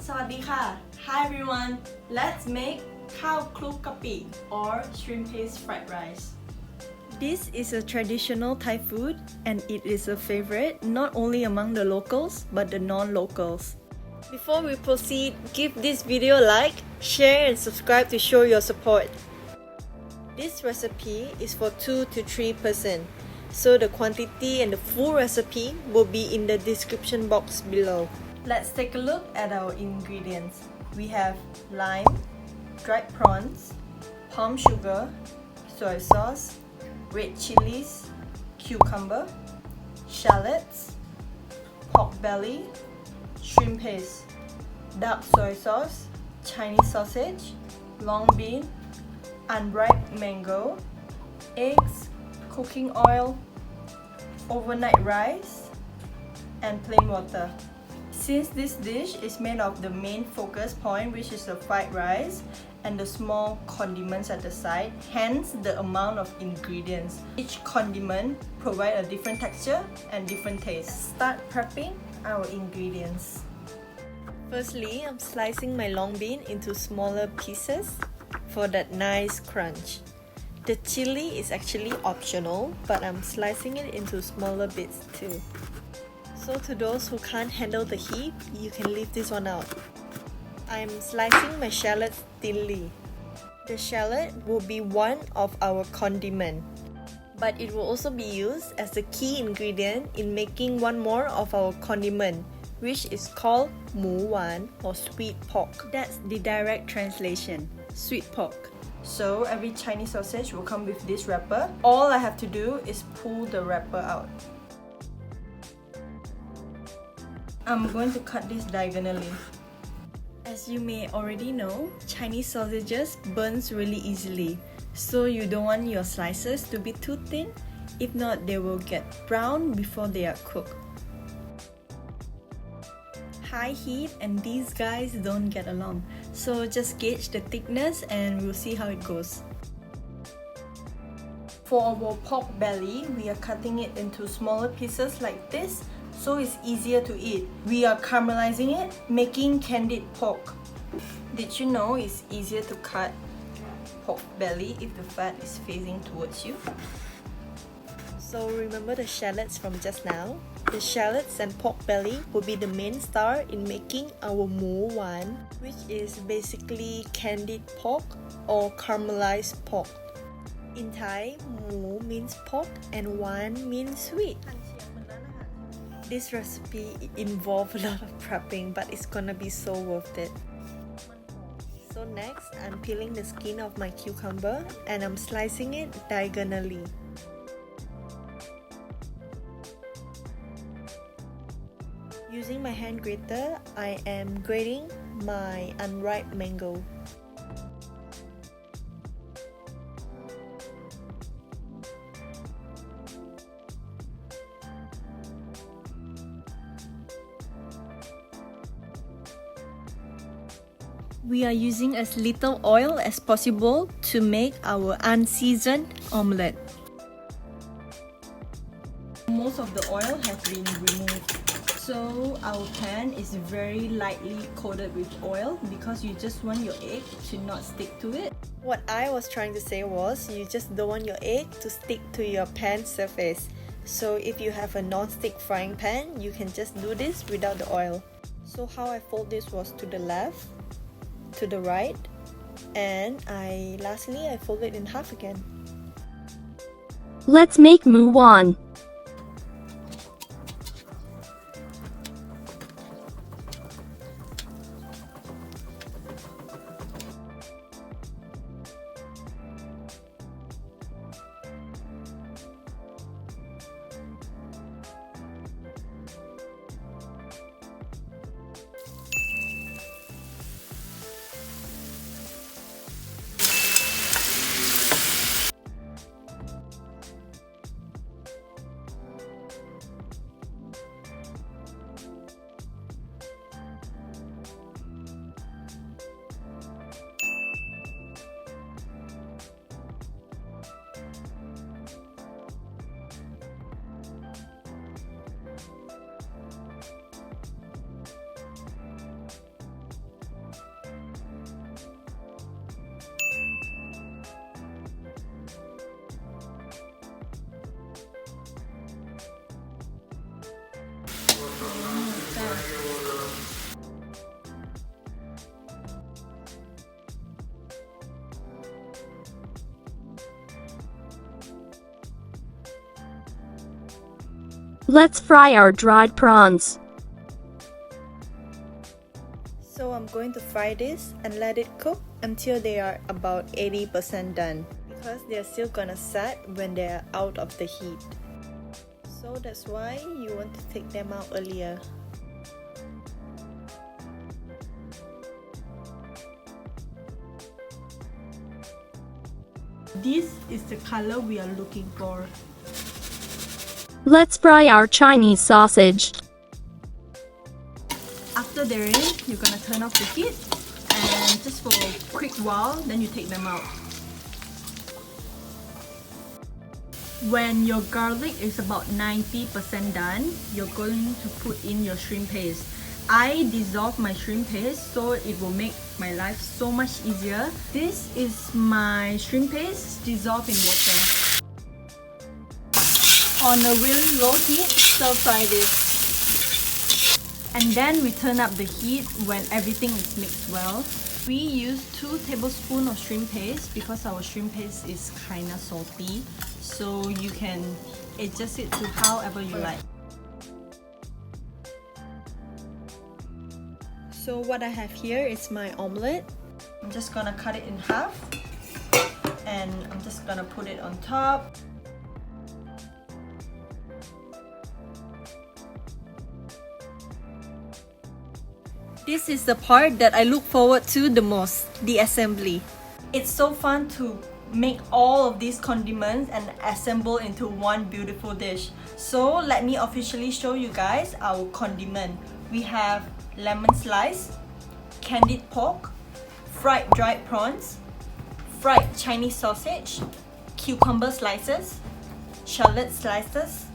Sawadika. Hi everyone. Let's make Khao Kluk Kapi or shrimp paste fried rice. This is a traditional Thai food and it is a favorite not only among the locals but the non-locals. Before we proceed, give this video a like, share and subscribe to show your support. This recipe is for 2 to 3 person, so the quantity and the full recipe will be in the description box below. Let's take a look at our ingredients. We have lime, dried prawns, palm sugar, soy sauce, red chilies, cucumber, shallots, pork belly, shrimp paste, dark soy sauce, Chinese sausage, long bean, unripe mango, eggs, cooking oil, overnight rice, and plain water. Since this dish is made of the main focus point, which is the fried rice and the small condiments at the side, hence the amount of ingredients. Each condiment provides a different texture and different taste. Start prepping our ingredients. Firstly, I'm slicing my long bean into smaller pieces for that nice crunch. The chili is actually optional, but I'm slicing it into smaller bits too. So to those who can't handle the heat, you can leave this one out. I'm slicing my shallots thinly. The shallot will be one of our condiment, but it will also be used as the key ingredient in making one more of our condiment, which is called Moo Wan or sweet pork. That's the direct translation, sweet pork. So every Chinese sausage will come with this wrapper. All I have to do is pull the wrapper out. I'm going to cut this diagonally. As you may already know, Chinese sausages burns really easily, so you don't want your slices to be too thin. If not, they will get brown before they are cooked. High heat and these guys don't get along, so just gauge the thickness and we'll see how it goes. For our pork belly, we are cutting it into smaller pieces like this, so it's easier to eat. We are caramelizing it, making candied pork. Did you know it's easier to cut pork belly if the fat is facing towards you? So remember the shallots from just now? The shallots and pork belly will be the main star in making our Moo Wan, which is basically candied pork or caramelized pork. In Thai, Moo means pork and Wan means sweet. This recipe involves a lot of prepping, but it's gonna be so worth it. So next, I'm peeling the skin of my cucumber and I'm slicing it diagonally. Using my hand grater, I am grating my unripe mango. We are using as little oil as possible to make our unseasoned omelette. Most of the oil has been removed, so our pan is very lightly coated with oil because you just want your egg to not stick to it. What I was trying to say was you just don't want your egg to stick to your pan surface. So if you have a non-stick frying pan, you can just do this without the oil. So how I fold this was to the left, to the right, and lastly I fold it in half again. Let's make Moo Wan. Let's fry our dried prawns. So I'm going to fry this and let it cook until they are about 80% done, because they're still gonna set when they're out of the heat. So that's why you want to take them out earlier. This is the color we are looking for. Let's fry our Chinese sausage. After they're in, you're gonna turn off the heat and just for a quick while, then you take them out. When your garlic is about 90% done, you're going to put in your shrimp paste. I dissolve my shrimp paste so it will make my life so much easier. This is my shrimp paste dissolved in water. On a really low heat, stir fry this. And then we turn up the heat when everything is mixed well. We use 2 tablespoons of shrimp paste because our shrimp paste is kinda salty. So you can adjust it to however you like. So what I have here is my omelette. I'm just gonna cut it in half and I'm just gonna put it on top. This is the part that I look forward to the most, the assembly. It's so fun to make all of these condiments and assemble into one beautiful dish. So let me officially show you guys our condiment. We have lemon slice, candied pork, fried dried prawns, fried Chinese sausage, cucumber slices, shallot slices,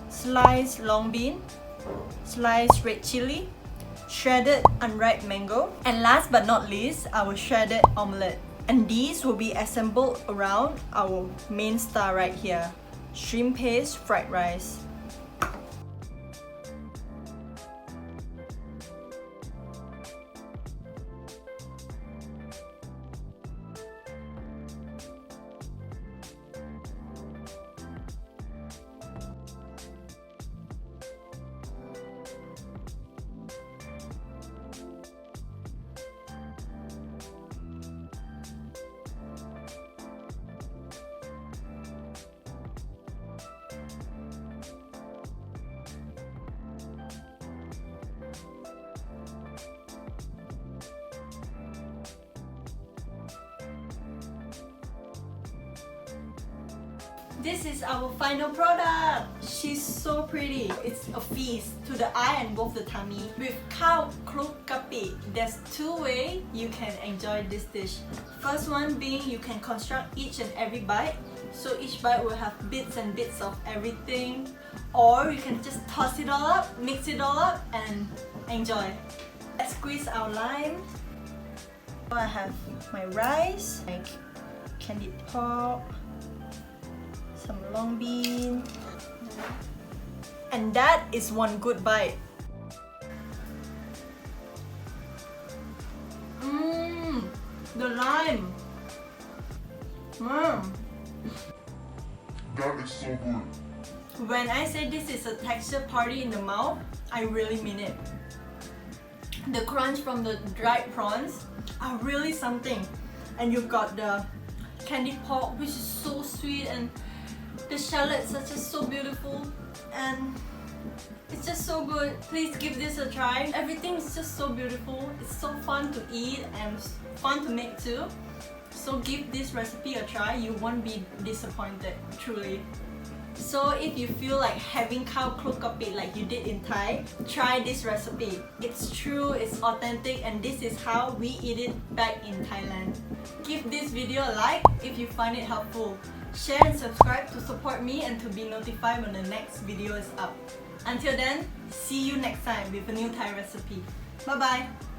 sliced long bean, sliced red chili, shredded unripe mango, and last but not least, our shredded omelette. And these will be assembled around our main star right here, shrimp paste fried rice. This is our final product! She's so pretty. It's a feast to the eye and both the tummy. With Khao Kluk Kapi, there's 2 ways you can enjoy this dish. First one being you can construct each and every bite. So each bite will have bits and bits of everything. Or you can just toss it all up, mix it all up and enjoy. Let's squeeze our lime. So I have my rice, like candied pork, some long bean, and that is one good bite. The lime. That is so good. When I say this is a texture party in the mouth, I really mean it. The crunch from the dried prawns are really something, and you've got the candied pork, which is so sweet, and the shallots are just so beautiful, and it's just so good. Please give this a try. Everything is just so beautiful. It's so fun to eat and fun to make too. So give this recipe a try. You won't be disappointed, truly. So if you feel like having Khao Kluk Kapi like you did in Thai, try this recipe. It's true, it's authentic, and this is how we eat it back in Thailand. Give this video a like if you find it helpful. Share and subscribe to support me and to be notified when the next video is up. Until then, see you next time with a new Thai recipe. Bye bye!